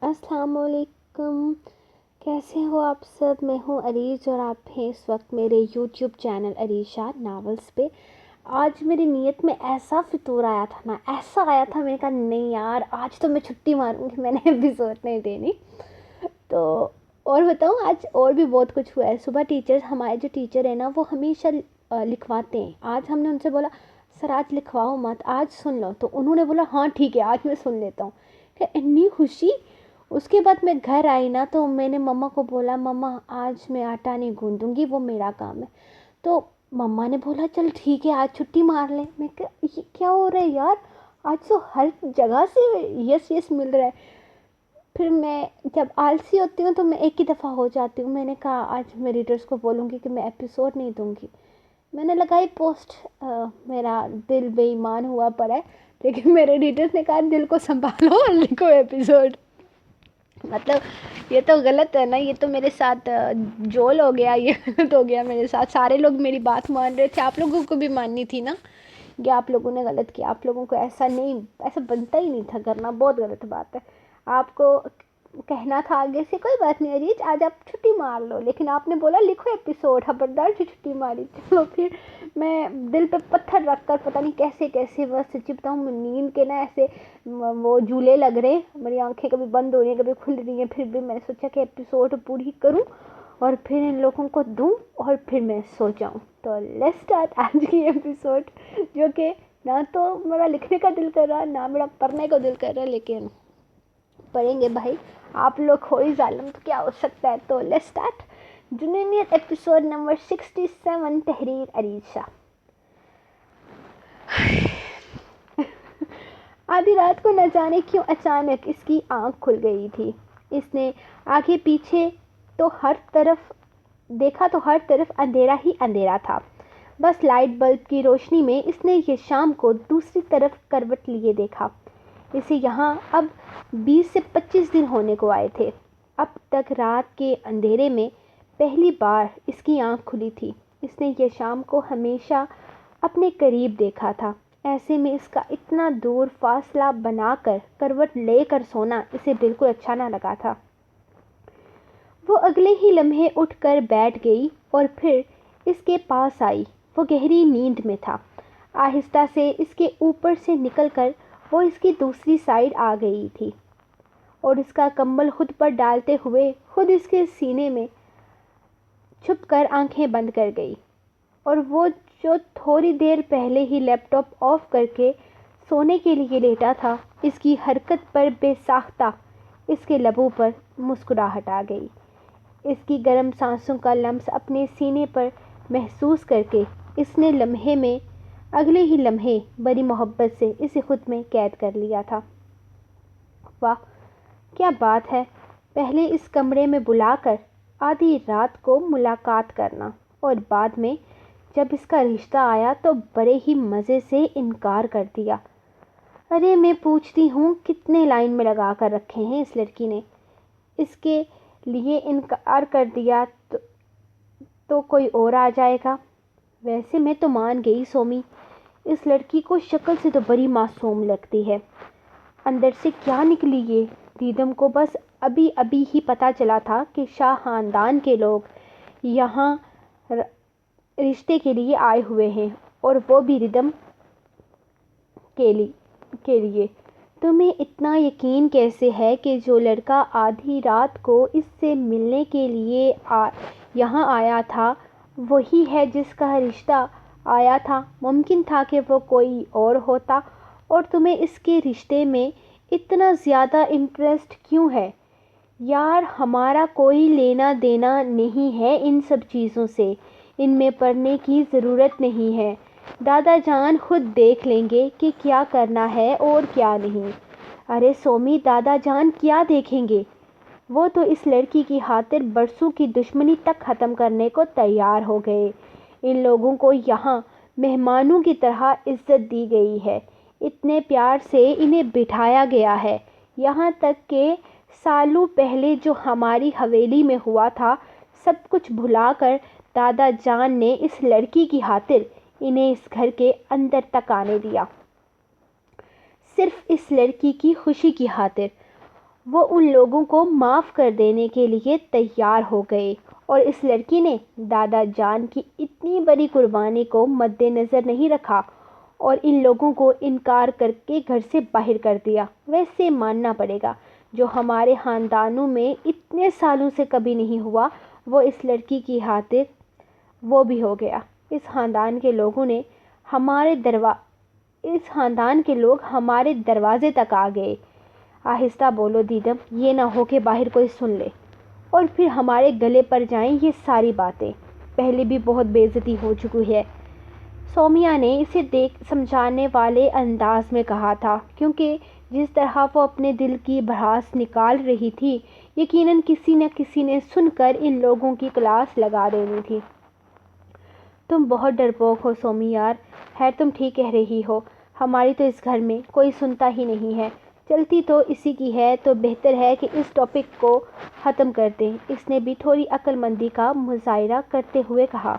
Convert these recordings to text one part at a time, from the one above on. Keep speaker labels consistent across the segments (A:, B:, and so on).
A: السلام علیکم، کیسے ہو آپ سب؟ میں ہوں عریش اور آپ ہیں اس وقت میرے یوٹیوب چینل عریشہ ناولز پہ۔ آج میری نیت میں ایسا فطور آیا تھا نا، ایسا آیا تھا، میں نے کہا نہیں یار آج تو میں چھٹی ماروں گی، میں نے ایپیسوڈ نہیں دینی۔ تو اور بتاؤں، آج اور بھی بہت کچھ ہوا ہے۔ صبح ہمارے جو ٹیچر ہیں نا وہ ہمیشہ لکھواتے ہیں۔ آج ہم نے ان سے بولا سر آج لکھواؤ مت، آج سن لو، تو انہوں نے بولا ہاں ٹھیک ہے آج میں سن لیتا ہوں۔ کہ اتنی خوشی۔ اس کے بعد میں گھر آئی نا تو میں نے مما کو بولا مما آج میں آٹا نہیں گوندوں گی، وہ میرا کام ہے۔ تو مما نے بولا چل ٹھیک ہے آج چھٹی مار لیں۔ میں کہا یہ کیا ہو رہا ہے یار، آج تو ہر جگہ سے یس یس مل رہا ہے۔ پھر میں جب آلسی ہوتی ہوں تو میں ایک ہی دفعہ ہو جاتی ہوں۔ میں نے کہا آج میں ریڈرز کو بولوں گی کہ میں ایپیسوڈ نہیں دوں گی۔ میں نے لگائی پوسٹ، میرا دل بے ایمان ہوا پڑا ہے، لیکن میرے ریڈرز نے کہا دل کو سنبھالو اور لکھو ایپیسوڈ۔ مطلب یہ تو غلط ہے نا، یہ تو میرے ساتھ جول ہو گیا، یہ غلط ہو گیا میرے ساتھ۔ سارے لوگ میری بات مان رہے تھے، آپ لوگوں کو بھی ماننی تھی نا۔ یہ آپ لوگوں نے غلط کیا، آپ لوگوں کو ایسا بنتا ہی نہیں تھا کرنا، بہت غلط بات ہے۔ آپ کو کہنا تھا آگے سے کوئی بات نہیں عریج آج آپ چھٹی مار لو، لیکن آپ نے بولا لکھو ایپیسوڈ، خبردار سے چھٹی ماری۔ چلو پھر میں دل پہ پتھر رکھ کر پتہ نہیں کیسے بس سچی بتاؤں نیند کے نا ایسے وہ جھولے لگ رہے، میری آنکھیں کبھی بند ہو رہی ہیں کبھی کھل رہی ہیں، پھر بھی میں نے سوچا کہ ایپیسوڈ پوری کروں اور پھر ان لوگوں کو دوں اور پھر میں سو جاؤں۔ تو لیٹس اسٹارٹ آج کی ایپیسوڈ، جو کہ نہ تو میرا لکھنے کا دل کر رہا نہ میرا پڑھنے کا دل کر رہا، لیکن پڑھیں گے بھائی، آپ لوگ ہو ہی ظالم تو کیا ہو سکتا ہے۔ تو لیٹس اسٹارٹ جنونیت ایپیسوڈ نمبر 67، تحریر عریشہ۔ آدھی رات کو نہ جانے کیوں اچانک اس کی آنکھ کھل گئی تھی۔ اس نے آگے پیچھے تو ہر طرف دیکھا تو ہر طرف اندھیرا ہی اندھیرا تھا۔ بس لائٹ بلب کی روشنی میں اس نے یہ شام کو دوسری طرف کروٹ لیے دیکھا۔ اسے یہاں اب 20 سے 25 دن ہونے کو آئے تھے۔ اب تک رات کے اندھیرے میں پہلی بار اس کی آنکھ کھلی تھی۔ اس نے یہ شام کو ہمیشہ اپنے قریب دیکھا تھا، ایسے میں اس کا اتنا دور فاصلہ بنا کر کروٹ لے کر سونا اسے بالکل اچھا نہ لگا تھا۔ وہ اگلے ہی لمحے اٹھ کر بیٹھ گئی اور پھر اس کے پاس آئی۔ وہ گہری نیند میں تھا۔ آہستہ سے اس کے اوپر سے نکل کر وہ اس کی دوسری سائیڈ آ گئی تھی اور اس کا کمبل خود پر ڈالتے ہوئے خود اس کے سینے میں چھپ کر آنکھیں بند کر گئی۔ اور وہ جو تھوڑی دیر پہلے ہی لیپ ٹاپ آف کر کے سونے کے لیے لیٹا تھا، اس کی حرکت پر بے ساختہ اس کے لبوں پر مسکراہٹ آ گئی۔ اس کی گرم سانسوں کا لمس اپنے سینے پر محسوس کر کے اس نے اگلے ہی لمحے بڑی محبت سے اسے خود میں قید کر لیا تھا۔ واہ کیا بات ہے، پہلے اس کمرے میں بلا کر آدھی رات کو ملاقات کرنا اور بعد میں جب اس کا رشتہ آیا تو بڑے ہی مزے سے انکار کر دیا۔ ارے میں پوچھتی ہوں کتنے لائن میں لگا کر رکھے ہیں اس لڑکی نے، اس کے لیے انکار کر دیا تو کوئی اور آ جائے گا۔ ویسے میں تو مان گئی سومی، اس لڑکی کو شکل سے تو بڑی معصوم لگتی ہے، اندر سے کیا نکلی یہ؟ ریدم کو بس ابھی ہی پتہ چلا تھا کہ شاہ خاندان کے لوگ یہاں رشتے کے لیے آئے ہوئے ہیں، اور وہ بھی ریدم کے لیے۔ تمہیں اتنا یقین کیسے ہے کہ جو لڑکا آدھی رات کو اس سے ملنے کے لیے یہاں آیا تھا وہی ہے جس کا رشتہ آیا تھا؟ ممکن تھا کہ وہ کوئی اور ہوتا، اور تمہیں اس کے رشتے میں اتنا زیادہ انٹرسٹ کیوں ہے؟ یار ہمارا کوئی لینا دینا نہیں ہے ان سب چیزوں سے، ان میں پڑنے کی ضرورت نہیں ہے، دادا جان خود دیکھ لیں گے کہ کیا کرنا ہے اور کیا نہیں۔ ارے سومی دادا جان کیا دیکھیں گے، وہ تو اس لڑکی کی خاطر برسوں کی دشمنی تک ختم کرنے کو تیار ہو گئے۔ ان لوگوں کو یہاں مہمانوں کی طرح عزت دی گئی ہے، اتنے پیار سے انہیں بٹھایا گیا ہے، یہاں تک کہ سالوں پہلے جو ہماری حویلی میں ہوا تھا سب کچھ بھلا کر دادا جان نے اس لڑکی کی خاطر انہیں اس گھر کے اندر تک آنے دیا، صرف اس لڑکی کی خوشی کی خاطر۔ وہ ان لوگوں کو معاف کر دینے کے لیے تیار ہو گئے اور اس لڑکی نے دادا جان کی اتنی بڑی قربانی کو مد نظر نہیں رکھا اور ان لوگوں کو انکار کر کے گھر سے باہر کر دیا۔ ویسے ماننا پڑے گا، جو ہمارے خاندانوں میں اتنے سالوں سے کبھی نہیں ہوا، وہ اس لڑکی کی خاطر وہ بھی ہو گیا۔ اس خاندان کے لوگ ہمارے دروازے تک آ گئے۔ آہستہ بولو دیدم، یہ نہ ہو کہ باہر کوئی سن لے اور پھر ہمارے گلے پڑ جائیں یہ ساری باتیں۔ پہلے بھی بہت بے عزتی ہو چکی ہے، سومیا نے اسے سمجھانے والے انداز میں کہا تھا، کیونکہ جس طرح وہ اپنے دل کی بھڑاس نکال رہی تھی، یقیناً کسی نہ کسی نے سن کر ان لوگوں کی کلاس لگا دینی تھی۔ تم بہت ڈرپوک ہو سومی یار۔ خیر تم ٹھیک کہہ رہی ہو، ہماری تو اس گھر میں کوئی سنتا ہی نہیں ہے، چلتی تو اسی کی ہے، تو بہتر ہے کہ اس ٹاپک کو ختم کر دیں۔ اس نے بھی تھوڑی عقل مندی کا مظاہرہ کرتے ہوئے کہا۔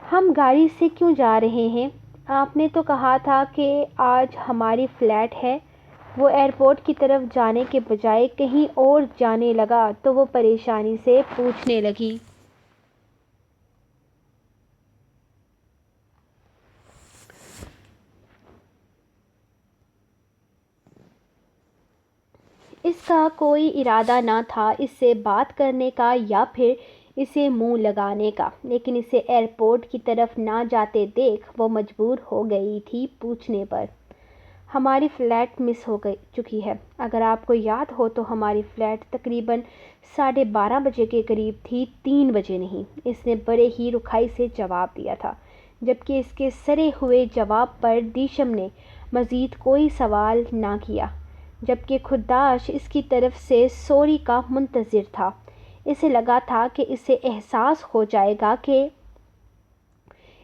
A: ہم گاڑی سے کیوں جا رہے ہیں؟ آپ نے تو کہا تھا کہ آج ہماری فلائٹ ہے۔ وہ ایئرپورٹ کی طرف جانے کے بجائے کہیں اور جانے لگا تو وہ پریشانی سے پوچھنے لگی۔ اس کا کوئی ارادہ نہ تھا اس سے بات کرنے کا یا پھر اسے منہ لگانے کا، لیکن اسے ایئرپورٹ کی طرف نہ جاتے دیکھ وہ مجبور ہو گئی تھی پوچھنے پر۔ ہماری فلائٹ مس ہو چکی ہے۔ اگر آپ کو یاد ہو تو ہماری فلائٹ تقریباً 12:30 بجے کے قریب تھی، 3 بجے نہیں، اس نے بڑے ہی رکھائی سے جواب دیا تھا، جبکہ اس کے سڑے ہوئے جواب پر دیشم نے مزید کوئی سوال نہ کیا، جبکہ خداش اس کی طرف سے سوری کا منتظر تھا۔ اسے لگا تھا کہ اسے احساس ہو جائے گا کہ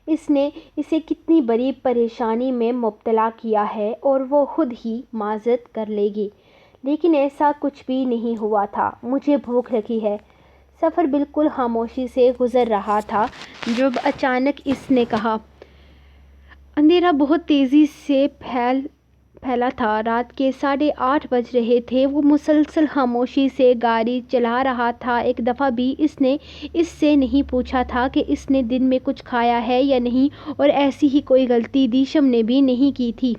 A: اس نے اسے کتنی بڑی پریشانی میں مبتلا کیا ہے اور وہ خود ہی معذرت کر لے گی، لیکن ایسا کچھ بھی نہیں ہوا تھا۔ مجھے بھوک لگی ہے۔ سفر بالکل خاموشی سے گزر رہا تھا جب اچانک اس نے کہا۔ اندھیرا بہت تیزی سے پھیلا تھا، رات کے 8:30 بج رہے تھے۔ وہ مسلسل خاموشی سے گاڑی چلا رہا تھا۔ ایک دفعہ بھی اس نے اس سے نہیں پوچھا تھا کہ اس نے دن میں کچھ کھایا ہے یا نہیں، اور ایسی ہی کوئی غلطی دیشم نے بھی نہیں کی تھی۔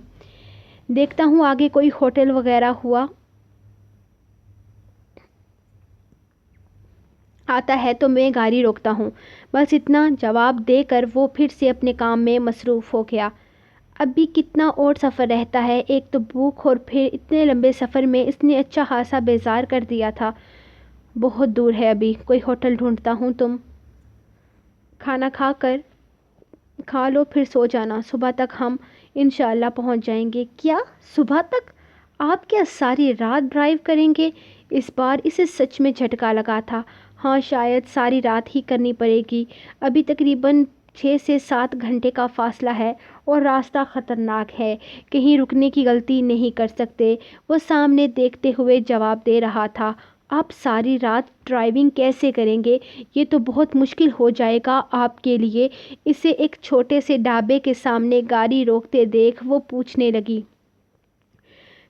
A: دیکھتا ہوں آگے کوئی ہوٹل وغیرہ ہوا آتا ہے تو میں گاڑی روکتا ہوں، بس اتنا جواب دے کر وہ پھر سے اپنے کام میں مصروف ہو گیا۔ اب بھی کتنا اور سفر رہتا ہے، ایک تو بھوک اور پھر اتنے لمبے سفر میں اس نے اچھا خاصا بیزار کر دیا تھا۔ بہت دور ہے ابھی، کوئی ہوٹل ڈھونڈتا ہوں، تم کھانا کھا لو پھر سو جانا، صبح تک ہم انشاءاللہ پہنچ جائیں گے۔ کیا صبح تک؟ آپ کیا ساری رات ڈرائیو کریں گے؟ اس بار اسے سچ میں جھٹکا لگا تھا۔ ہاں شاید ساری رات ہی کرنی پڑے گی، ابھی تقریباً 6 سے 7 گھنٹے کا فاصلہ ہے اور راستہ خطرناک ہے، کہیں رکنے کی غلطی نہیں کر سکتے۔ وہ سامنے دیکھتے ہوئے جواب دے رہا تھا۔ آپ ساری رات ڈرائیونگ کیسے کریں گے؟ یہ تو بہت مشکل ہو جائے گا آپ کے لیے۔ اسے ایک چھوٹے سے ڈھابے کے سامنے گاڑی روکتے دیکھ وہ پوچھنے لگی۔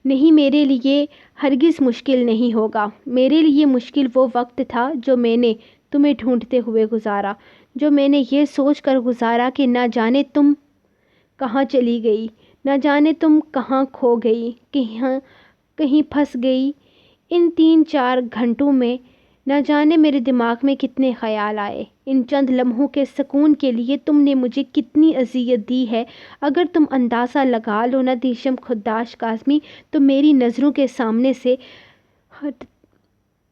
A: نہیں، میرے لیے ہرگز مشکل نہیں ہوگا۔ میرے لیے مشکل وہ وقت تھا جو میں نے تمہیں ڈھونڈتے ہوئے گزارا، جو میں نے یہ سوچ کر گزارا کہ نہ جانے تم کہاں چلی گئی، نہ جانے تم کہاں کھو گئی، کہیں پھنس گئی۔ ان 3-4 گھنٹوں میں نہ جانے میرے دماغ میں کتنے خیال آئے۔ ان چند لمحوں کے سکون کے لیے تم نے مجھے کتنی اذیت دی ہے، اگر تم اندازہ لگا لو نا دیشم خداش کاظمی، تو میری نظروں کے سامنے سے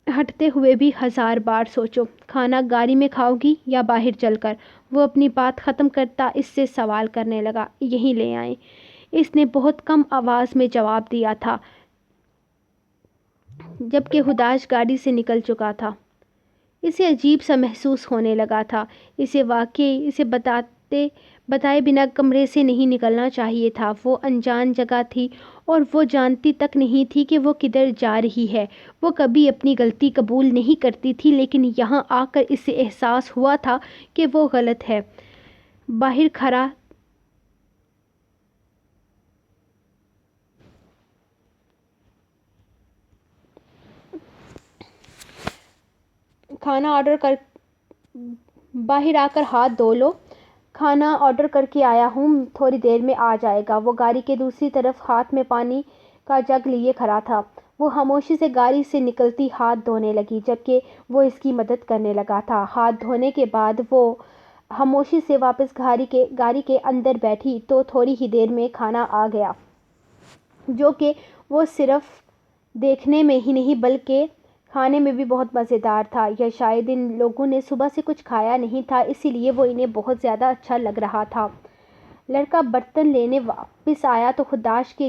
A: ہٹتے ہوئے بھی 1000 بار سوچو۔ کھانا گاڑی میں کھاؤ گی یا باہر چل کر؟ وہ اپنی بات ختم کرتا اس سے سوال کرنے لگا۔ یہیں لے آئیں، اس نے بہت کم آواز میں جواب دیا تھا، جبکہ خداش گاڑی سے نکل چکا تھا۔ اسے عجیب سا محسوس ہونے لگا تھا۔ اسے بتائے بنا کمرے سے نہیں نکلنا چاہیے تھا۔ وہ انجان جگہ تھی اور وہ جانتی تک نہیں تھی کہ وہ کدھر جا رہی ہے۔ وہ کبھی اپنی غلطی قبول نہیں کرتی تھی، لیکن یہاں آ کر اسے احساس ہوا تھا کہ وہ غلط ہے۔ باہر کھڑا کھانا آرڈر کر باہر آ کر ہاتھ دھو لو، کھانا آرڈر کر کے آیا ہوں، تھوڑی دیر میں آ جائے گا۔ وہ گاڑی کے دوسری طرف ہاتھ میں پانی کا جگ لیے کھڑا تھا۔ وہ خاموشی سے گاڑی سے نکلتی ہاتھ دھونے لگی جبکہ وہ اس کی مدد کرنے لگا تھا۔ ہاتھ دھونے کے بعد وہ خاموشی سے واپس گاڑی کے اندر بیٹھی تو تھوڑی ہی دیر میں کھانا آ گیا، جو کہ وہ صرف دیکھنے میں ہی نہیں بلکہ کھانے میں بھی بہت مزیدار تھا، یا شاید ان لوگوں نے صبح سے کچھ کھایا نہیں تھا اسی لیے وہ انہیں بہت زیادہ اچھا لگ رہا تھا۔ لڑکا برتن لینے واپس آیا تو خداش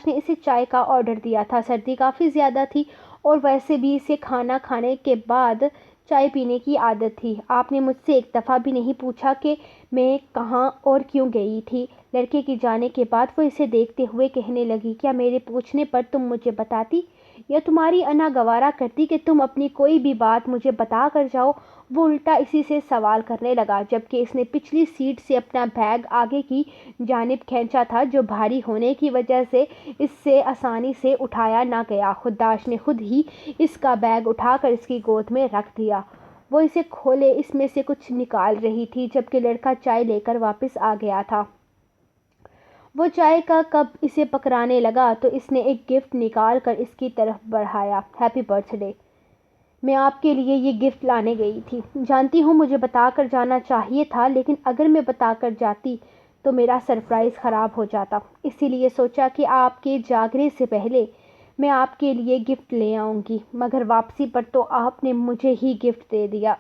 A: نے اسے چائے کا آرڈر دیا تھا۔ سردی کافی زیادہ تھی اور ویسے بھی اسے کھانا کھانے کے بعد چائے پینے کی عادت تھی۔ آپ نے مجھ سے ایک دفعہ بھی نہیں پوچھا کہ میں کہاں اور کیوں گئی تھی۔ لڑکے کے جانے کے بعد وہ اسے دیکھتے ہوئے کہنے لگی، کیا میرے پوچھنے پر تم مجھے بتاتی، یا تمہاری انا گوارا کرتی کہ تم اپنی کوئی بھی بات مجھے بتا کر جاؤ؟ وہ الٹا اسی سے سوال کرنے لگا جبکہ اس نے پچھلی سیٹ سے اپنا بیگ آگے کی جانب کھینچا تھا جو بھاری ہونے کی وجہ سے اس سے آسانی سے اٹھایا نہ گیا۔ خداش نے خود ہی اس کا بیگ اٹھا کر اس کی گود میں رکھ دیا۔ وہ اسے کھولے اس میں سے کچھ نکال رہی تھی جبکہ لڑکا چائے لے کر واپس آ گیا تھا۔ وہ چائے کا کپ اسے پکڑانے لگا تو اس نے ایک گفٹ نکال کر اس کی طرف بڑھایا۔ ہیپی برتھ ڈے، میں آپ کے لیے یہ گفٹ لانے گئی تھی۔ جانتی ہوں مجھے بتا کر جانا چاہیے تھا، لیکن اگر میں بتا کر جاتی تو میرا سرپرائز خراب ہو جاتا، اسی لیے سوچا کہ آپ کے جاگنے سے پہلے میں آپ کے لیے گفٹ لے آؤں گی، مگر واپسی پر تو آپ نے مجھے ہی گفٹ دے دیا۔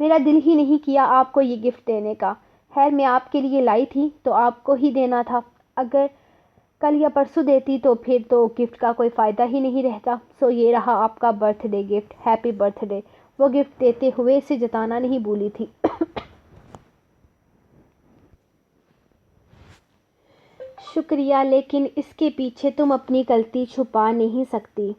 A: میرا دل ہی نہیں کیا آپ کو یہ گفٹ دینے کا۔ خیر میں آپ کے لیے لائی تھی تو آپ کو ہی دینا تھا، اگر کل یا پرسوں دیتی تو پھر تو گفٹ کا کوئی فائدہ ہی نہیں رہتا۔ سو یہ رہا آپ کا birth day gift, happy birth day. وہ گفٹ دیتے ہوئے اسے جتانا نہیں بھولی تھی۔ شکریہ، لیکن اس کے پیچھے تم اپنی غلطی چھپا نہیں سکتی۔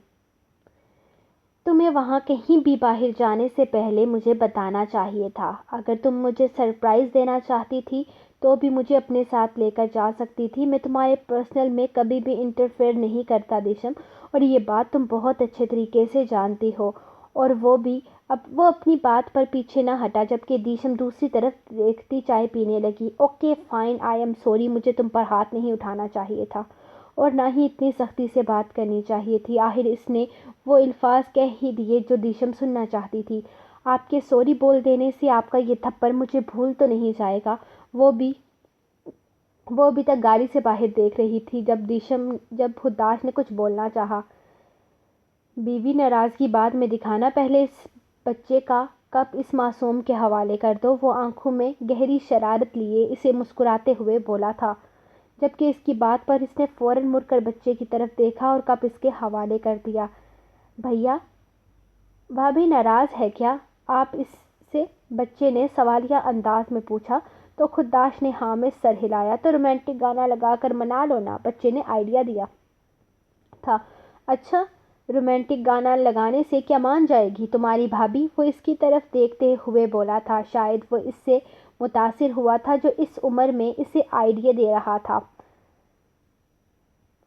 A: تمہیں وہاں کہیں بھی باہر جانے سے پہلے مجھے بتانا چاہیے تھا۔ اگر تم مجھے سرپرائز دینا چاہتی تھی تو بھی مجھے اپنے ساتھ لے کر جا سکتی تھی۔ میں تمہارے پرسنل میں کبھی بھی انٹرفیئر نہیں کرتا دیشم، اور یہ بات تم بہت اچھے طریقے سے جانتی ہو۔ اور وہ اپنی بات پر پیچھے نہ ہٹا جبکہ دیشم دوسری طرف دیکھتی چائے پینے لگی۔ Okay fine, I'm sorry, مجھے تم پر ہاتھ نہیں اٹھانا چاہیے تھا اور نہ ہی اتنی سختی سے بات کرنی چاہیے تھی۔ آخر اس نے وہ الفاظ کہہ ہی دیے جو دیشم سننا چاہتی تھی۔ آپ کے سوری بول دینے سے آپ کا یہ تھپڑ مجھے بھول تو نہیں جائے گا؟ وہ ابھی تک گاڑی سے باہر دیکھ رہی تھی جب خداش نے کچھ بولنا چاہا۔ بیوی ناراضگی بعد میں دکھانا، پہلے اس بچے کا کپ اس معصوم کے حوالے کر دو۔ وہ آنکھوں میں گہری شرارت لیے اسے مسکراتے ہوئے بولا تھا جبکہ اس کی بات پر اس نے فوراً مڑ کر بچے کی طرف دیکھا اور کپ اس کے حوالے کر دیا۔ بھیا، بھابھی ناراض ہے کیا آپ اس سے؟ بچے نے سوالیہ انداز میں پوچھا تو خداش نے ہاں میں سر ہلایا۔ تو رومانٹک گانا لگا کر منا لو نا، بچے نے آئیڈیا دیا تھا۔ اچھا، رومانٹک گانا لگانے سے کیا مان جائے گی تمہاری بھابھی؟ وہ اس کی طرف دیکھتے ہوئے بولا تھا۔ شاید وہ اس سے متاثر ہوا تھا جو اس عمر میں اسے آئیڈیا دے رہا تھا۔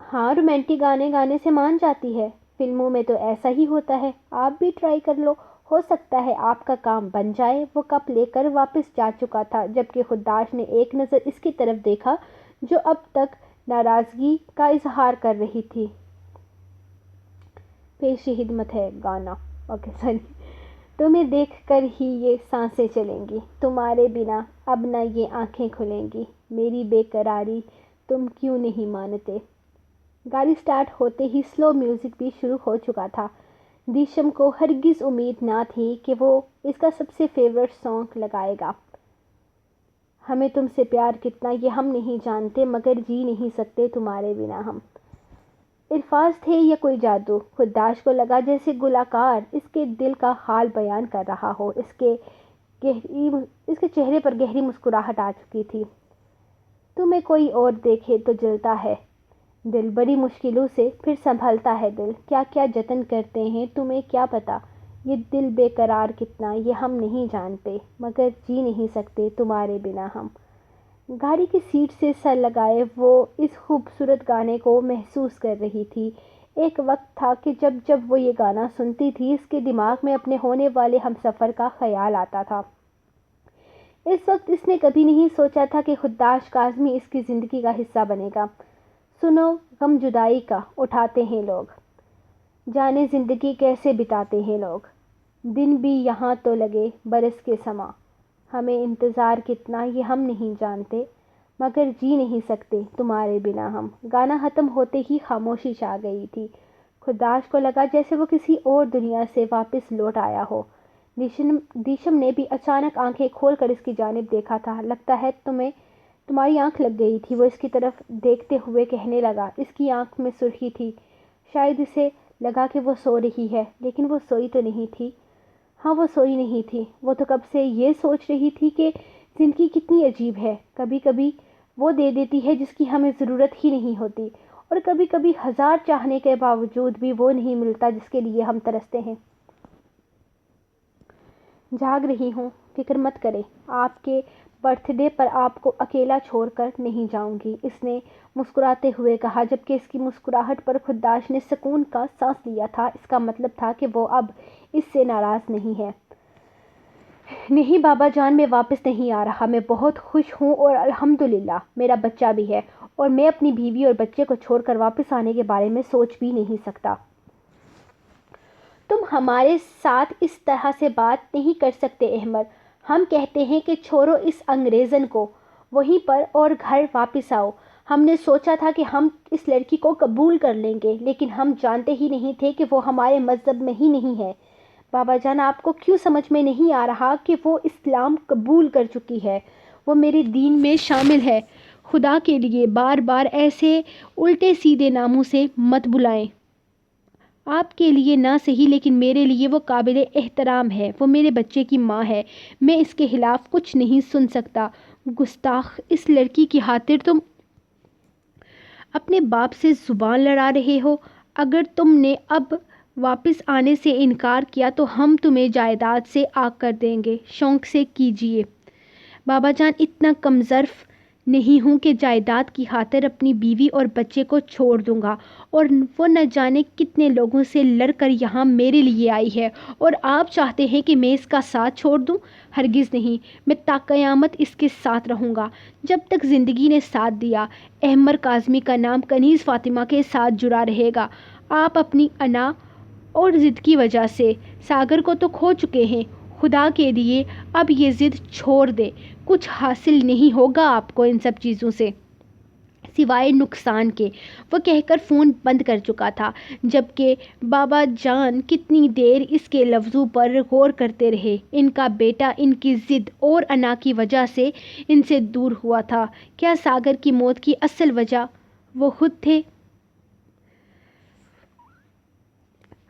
A: ہاں، رومانٹک گانے گانے سے مان جاتی ہے، فلموں میں تو ایسا ہی ہوتا ہے، آپ بھی ٹرائی کر لو، ہو سکتا ہے آپ کا کام بن جائے۔ وہ کپ لے کر واپس جا چکا تھا جبکہ خداش نے ایک نظر اس کی طرف دیکھا جو اب تک ناراضگی کا اظہار کر رہی تھی۔ پیش خدمت ہے گانا۔ تمہیں دیکھ کر ہی یہ سانسیں چلیں گی، تمہارے بنا اب نہ یہ آنکھیں کھلیں گی، میری بے قراری تم کیوں نہیں مانتے۔ گاڑی سٹارٹ ہوتے ہی سلو میوزک بھی شروع ہو چکا تھا۔ دیشم کو ہرگز امید نہ تھی کہ وہ اس کا سب سے فیورٹ سانگ لگائے گا۔ ہمیں تم سے پیار کتنا یہ ہم نہیں جانتے، مگر جی نہیں سکتے تمہارے بنا ہم۔ الفاظ تھے یا کوئی جادو؟ خداش کو لگا جیسے گلوکار اس کے دل کا حال بیان کر رہا ہو۔ اس کے چہرے پر گہری مسکراہٹ آ چکی تھی۔ تمہیں کوئی اور دیکھے تو جلتا ہے دل، بڑی مشکلوں سے پھر سنبھلتا ہے دل، کیا کیا جتن کرتے ہیں تمہیں کیا پتا، یہ دل بے قرار کتنا یہ ہم نہیں جانتے، مگر جی نہیں سکتے تمہارے بنا ہم۔ گاڑی کی سیٹ سے سر لگائے وہ اس خوبصورت گانے کو محسوس کر رہی تھی۔ ایک وقت تھا کہ جب جب وہ یہ گانا سنتی تھی اس کے دماغ میں اپنے ہونے والے ہمسفر کا خیال آتا تھا۔ اس وقت اس نے کبھی نہیں سوچا تھا کہ خداش کاظمی اس کی زندگی کا حصہ بنے گا۔ سنو غم جدائی کا اٹھاتے ہیں لوگ، جانے زندگی کیسے بتاتے ہیں لوگ، دن بھی یہاں تو لگے برس کے سما، ہمیں انتظار کتنا یہ ہم نہیں جانتے، مگر جی نہیں سکتے تمہارے بنا ہم۔ گانا ختم ہوتے ہی خاموشی چھا گئی تھی۔ خداش کو لگا جیسے وہ کسی اور دنیا سے واپس لوٹ آیا ہو۔ دیشم نے بھی اچانک آنکھیں کھول کر اس کی جانب دیکھا تھا۔ لگتا ہے تمہاری آنکھ لگ گئی تھی، وہ اس کی طرف دیکھتے ہوئے کہنے لگا۔ اس کی آنکھ میں سرخی تھی۔ شاید اسے لگا کہ وہ سو رہی ہے، لیکن وہ سوئی تو نہیں تھی۔ ہاں وہ سوئی نہیں تھی، وہ تو کب سے یہ سوچ رہی تھی کہ زندگی کتنی عجیب ہے، کبھی کبھی وہ دے دیتی ہے جس کی ہمیں ضرورت ہی نہیں ہوتی، اور کبھی کبھی ہزار چاہنے کے باوجود بھی وہ نہیں ملتا جس کے لیے ہم ترستے ہیں۔ جاگ رہی ہوں، فکر مت کریں، آپ کے برتھ ڈے پر آپ کو اکیلا چھوڑ کر نہیں جاؤں گی، اس نے مسکراتے ہوئے کہا، جبکہ اس کی مسکراہٹ پر خداش نے سکون کا سانس لیا تھا۔ اس کا مطلب تھا کہ وہ اب اس سے ناراض نہیں ہے۔ نہیں بابا جان، میں واپس نہیں آ رہا، میں بہت خوش ہوں اور الحمدللہ میرا بچہ بھی ہے، اور میں اپنی بیوی اور بچے کو چھوڑ کر واپس آنے کے بارے میں سوچ بھی نہیں سکتا۔ تم ہمارے ساتھ اس طرح سے بات نہیں کر سکتے احمد، ہم کہتے ہیں کہ چھوڑو اس انگریزن کو وہیں پر اور گھر واپس آؤ۔ ہم نے سوچا تھا کہ ہم اس لڑکی کو قبول کر لیں گے، لیکن ہم جانتے ہی نہیں تھے کہ وہ ہمارے مذہب میں ہی نہیں ہے۔ بابا جان، آپ کو کیوں سمجھ میں نہیں آ رہا کہ وہ اسلام قبول کر چکی ہے، وہ میرے دین میں شامل ہے۔ خدا کے لیے بار بار ایسے الٹے سیدھے ناموں سے مت بلائیں۔ آپ کے لیے نہ صحیح لیکن میرے لیے وہ قابل احترام ہے، وہ میرے بچے کی ماں ہے، میں اس کے خلاف کچھ نہیں سن سکتا۔ گستاخ، اس لڑکی کی خاطر تم اپنے باپ سے زبان لڑا رہے ہو۔ اگر تم نے اب واپس آنے سے انکار کیا تو ہم تمہیں جائیداد سے آگ کر دیں گے۔ شوق سے کیجیے بابا جان، اتنا کم ظرف نہیں ہوں کہ جائیداد کی خاطر اپنی بیوی اور بچے کو چھوڑ دوں گا، اور وہ نہ جانے کتنے لوگوں سے لڑ کر یہاں میرے لیے آئی ہے، اور آپ چاہتے ہیں کہ میں اس کا ساتھ چھوڑ دوں؟ ہرگز نہیں، میں تا قیامت اس کے ساتھ رہوں گا، جب تک زندگی نے ساتھ دیا۔ احمد کاظمی کا نام کنیز فاطمہ کے ساتھ جڑا رہے گا۔ آپ اپنی انا اور ضد کی وجہ سے ساگر کو تو کھو چکے ہیں، خدا کے لیے اب یہ ضد چھوڑ دیں، کچھ حاصل نہیں ہوگا آپ کو ان سب چیزوں سے سوائے نقصان کے۔ وہ کہہ کر فون بند کر چکا تھا، جبکہ بابا جان کتنی دیر اس کے لفظوں پر غور کرتے رہے۔ ان کا بیٹا ان کی ضد اور انا کی وجہ سے ان سے دور ہوا تھا، کیا ساگر کی موت کی اصل وجہ وہ خود تھے؟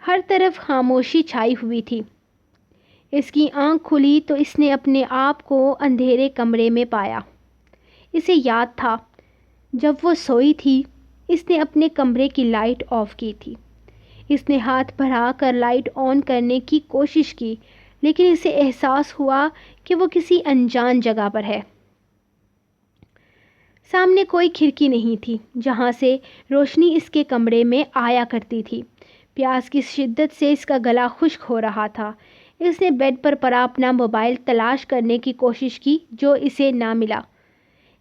A: ہر طرف خاموشی چھائی ہوئی تھی۔ اس کی آنکھ کھلی تو اس نے اپنے آپ کو اندھیرے کمرے میں پایا۔ اسے یاد تھا جب وہ سوئی تھی اس نے اپنے کمرے کی لائٹ آف کی تھی۔ اس نے ہاتھ بڑھا کر لائٹ آن کرنے کی کوشش کی، لیکن اسے احساس ہوا کہ وہ کسی انجان جگہ پر ہے۔ سامنے کوئی کھڑکی نہیں تھی جہاں سے روشنی اس کے کمرے میں آیا کرتی تھی۔ پیاس کی شدت سے اس کا گلا خشک ہو رہا تھا۔ اس نے بیڈ پر پڑا اپنا موبائل تلاش کرنے کی کوشش کی جو اسے نہ ملا۔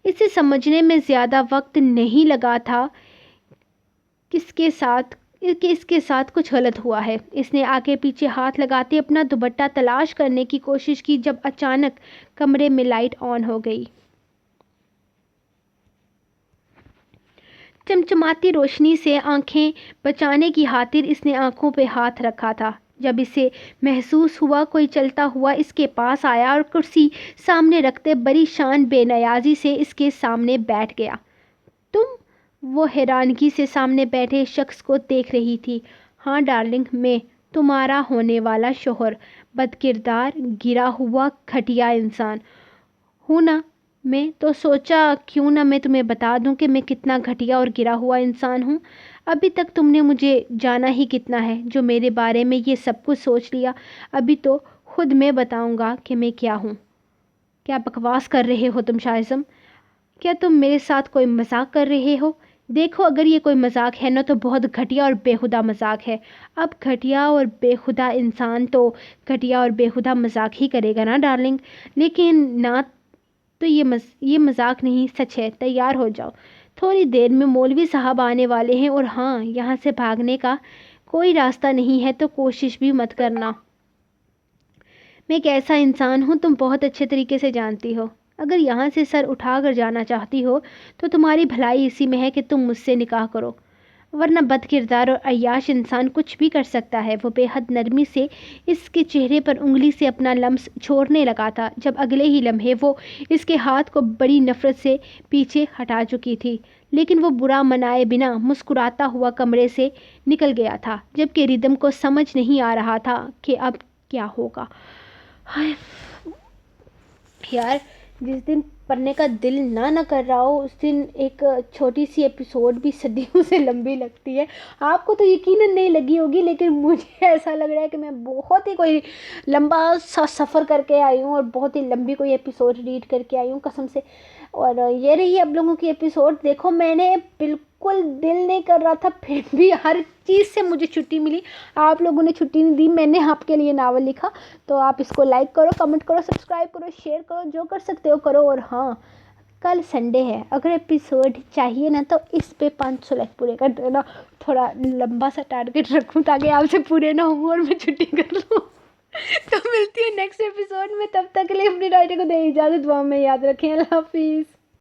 A: اسے سمجھنے میں زیادہ وقت نہیں لگا تھا کہ اس کے ساتھ کچھ غلط ہوا ہے۔ اس نے آگے پیچھے ہاتھ لگاتے اپنا دوپٹہ تلاش کرنے کی کوشش کی جب اچانک کمرے میں لائٹ آن ہو گئی۔ چمچماتی روشنی سے آنکھیں بچانے کی خاطر اس نے آنکھوں پہ ہاتھ رکھا تھا، جب اسے محسوس ہوا کوئی چلتا ہوا اس کے پاس آیا اور کرسی سامنے رکھتے بڑی شان بے نیازی سے اس کے سامنے بیٹھ گیا۔ تم؟ وہ حیرانگی سے سامنے بیٹھے شخص کو دیکھ رہی تھی۔ ہاں ڈارلنگ، میں تمہارا ہونے والا شوہر، بدکردار، گرا ہوا گھٹیا انسان ہوں نا؟ میں تو سوچا کیوں نہ میں تمہیں بتا دوں کہ میں کتنا گھٹیا اور گرا ہوا انسان ہوں۔ ابھی تک تم نے مجھے جانا ہی کتنا ہے جو میرے بارے میں یہ سب کچھ سوچ لیا۔ ابھی تو خود میں بتاؤں گا کہ میں کیا ہوں۔ کیا بکواس کر رہے ہو تم شاہزم؟ کیا تم میرے ساتھ کوئی مذاق کر رہے ہو؟ دیکھو اگر یہ کوئی مذاق ہے نا تو بہت گھٹیا اور بےہودہ مذاق ہے. اب گھٹیا اور بےہودہ انسان تو گھٹیا اور بےہودہ مذاق ہی کرے گا نا ڈارلنگ. لیکن نہ تو یہ مذاق نہیں، سچ ہے. تیار ہو جاؤ، تھوڑی دیر میں مولوی صاحب آنے والے ہیں. اور ہاں، یہاں سے بھاگنے کا کوئی راستہ نہیں ہے تو کوشش بھی مت کرنا. میں ایک ایسا انسان ہوں تم بہت اچھے طریقے سے جانتی ہو. اگر یہاں سے سر اٹھا کر جانا چاہتی ہو تو تمہاری بھلائی اسی میں ہے کہ تم مجھ سے نکاح کرو، ورنہ بد کردار اور عیاش انسان کچھ بھی کر سکتا ہے. وہ بے حد نرمی سے اس کے چہرے پر انگلی سے اپنا لمس چھوڑنے لگا تھا جب اگلے ہی لمحے وہ اس کے ہاتھ کو بڑی نفرت سے پیچھے ہٹا چکی تھی. لیکن وہ برا منائے بنا مسکراتا ہوا کمرے سے نکل گیا تھا جبکہ ردم کو سمجھ نہیں آ رہا تھا کہ اب کیا ہوگا. ہائے یار، جس دن پڑھنے کا دل نہ کر رہا ہو اس دن ایک چھوٹی سی ایپیسوڈ بھی صدیوں سے لمبی لگتی ہے. آپ کو تو یقیناً نہیں لگی ہوگی لیکن مجھے ایسا لگ رہا ہے کہ میں بہت ہی کوئی لمبا سا سفر کر کے آئی ہوں اور بہت ہی لمبی کوئی ایپیسوڈ ریڈ کر کے آئی ہوں قسم سے. اور یہ رہی اب لوگوں کی ایپیسوڈ. دیکھو میں نے بالکل دل نہیں کر رہا تھا پھر بھی ہر چیز سے مجھے چھٹی ملی. آپ لوگوں نے چھٹی نہیں دی، میں نے آپ کے لیے ناول لکھا. تو آپ اس کو لائک کرو، کمنٹ کرو، سبسکرائب کرو، شیئر کرو، جو کر سکتے ہو کرو. اور ہاں، کل سنڈے ہے، اگر ایپیسوڈ چاہیے نا تو اس پہ 500 لائک پورے کر دینا. تھوڑا لمبا سا ٹارگیٹ رکھوں تاکہ آپ سے پورے نہ ہوں اور میں چھٹی کر لوں. تو ملتی ہوں نیکسٹ ایپیسوڈ میں، تب تک کے لیے اپنی ڈائٹی کو دے اجازت. دعا میں یاد رکھیں. اللہ حافظ.